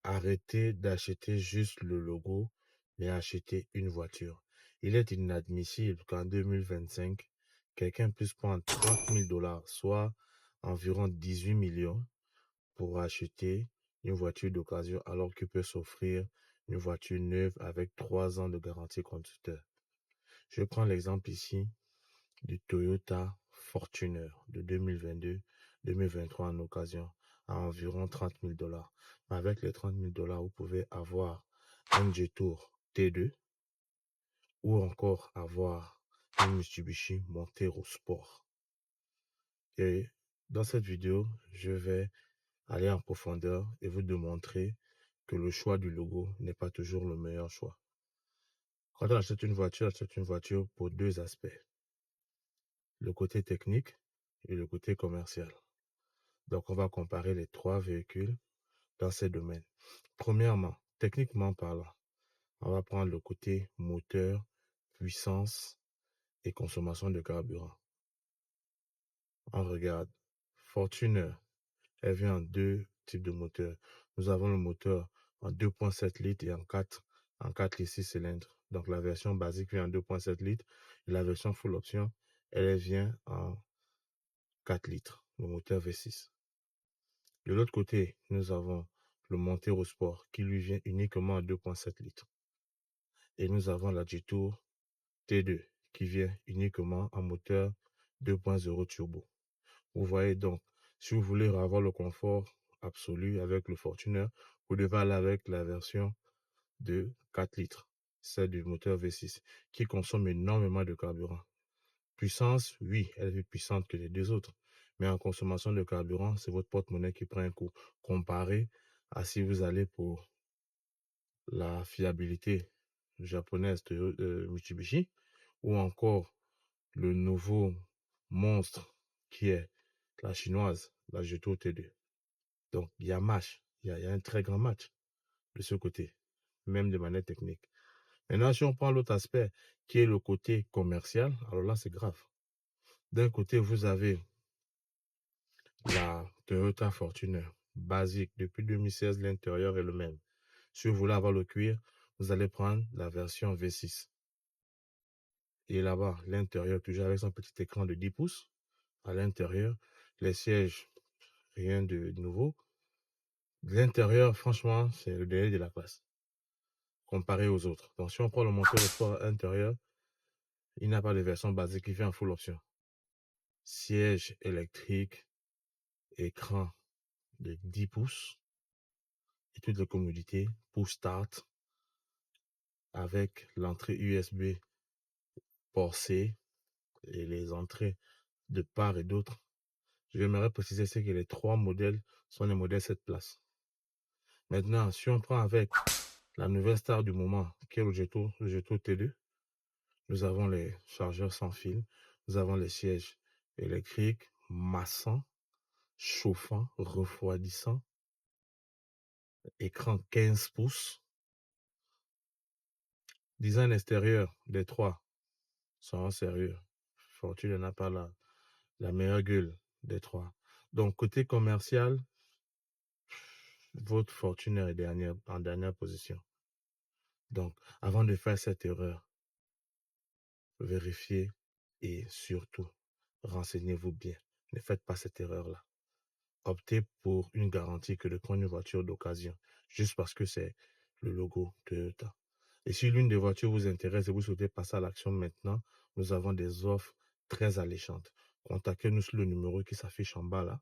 Arrêtez d'acheter juste le logo, mais achetez une voiture. Il est inadmissible qu'en 2025, quelqu'un puisse prendre 30 000 $, soit environ 18 millions, pour acheter une voiture d'occasion alors qu'il peut s'offrir une voiture neuve avec 3 ans de garantie constructeur. Je prends l'exemple ici du Toyota Fortuner de 2022-2023 en occasion à environ 30 000 $. Avec les 30 000 $, vous pouvez avoir un Jetour T2 ou encore avoir une Mitsubishi Montero Sport. Et dans cette vidéo, je vais aller en profondeur et vous démontrer que le choix du logo n'est pas toujours le meilleur choix. Quand on achète une voiture pour deux aspects, le côté technique et le côté commercial. Donc, on va comparer les trois véhicules dans ces domaines. Premièrement, techniquement parlant, on va prendre le côté moteur, puissance et consommation de carburant. On regarde. Fortuner, elle vient en deux types de moteurs. Nous avons le moteur en 2,7 litres et en 4 litres 6 cylindres. Donc, la version basique vient en 2,7 litres et la version full option, elle vient en 4 litres, le moteur V6. De l'autre côté, nous avons le Montero Sport qui lui vient uniquement à 2,7 litres. Et nous avons la Jetour T2 qui vient uniquement en moteur 2.0 turbo. Vous voyez donc, si vous voulez avoir le confort absolu avec le Fortuner, vous devez aller avec la version de 4 litres, celle du moteur V6, qui consomme énormément de carburant. Puissance, oui, elle est plus puissante que les deux autres. Mais en consommation de carburant, c'est votre porte-monnaie qui prend un coup. Comparé à si vous allez pour la fiabilité japonaise de Mitsubishi ou encore le nouveau monstre qui est la chinoise, la Jetour T2. Donc, il y a match. Il y a un très grand match de ce côté, même de manière technique. Maintenant, si on prend l'autre aspect qui est le côté commercial, alors là, c'est grave. D'un côté, vous avez la Toyota Fortuner, basique. Depuis 2016, l'intérieur est le même. Si vous voulez avoir le cuir, vous allez prendre la version V6. Et là-bas, l'intérieur, toujours avec son petit écran de 10 pouces. À l'intérieur, les sièges, rien de nouveau. L'intérieur, franchement, c'est le dernier de la classe, comparé aux autres. Donc, si on prend le moteur sport intérieur, il n'a pas de version basique, il vient en full option. Siège électrique, écran de 10 pouces et toutes les commodités pour start avec l'entrée USB port C et les entrées de part et d'autre. J'aimerais préciser que les trois modèles sont les modèles 7 places. Maintenant, si on prend avec la nouvelle star du moment, qui est le Jetour T2, nous avons les chargeurs sans fil, nous avons les sièges électriques, massants, chauffants, refroidissants, écran 15 pouces. Design extérieur des trois sont sérieux. Fortune n'a pas la meilleure gueule des trois. Donc, côté commercial, votre Fortuner est en dernière position. Donc, avant de faire cette erreur, vérifiez et surtout, renseignez-vous bien. Ne faites pas cette erreur-là. Optez pour une garantie que de prendre une voiture d'occasion, juste parce que c'est le logo Toyota. Et si l'une des voitures vous intéresse et vous souhaitez passer à l'action maintenant, nous avons des offres très alléchantes. Contactez-nous sur le numéro qui s'affiche en bas là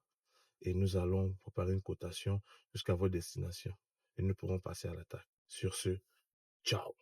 et nous allons préparer une cotation jusqu'à votre destination et nous pourrons passer à l'attaque. Sur ce, ciao!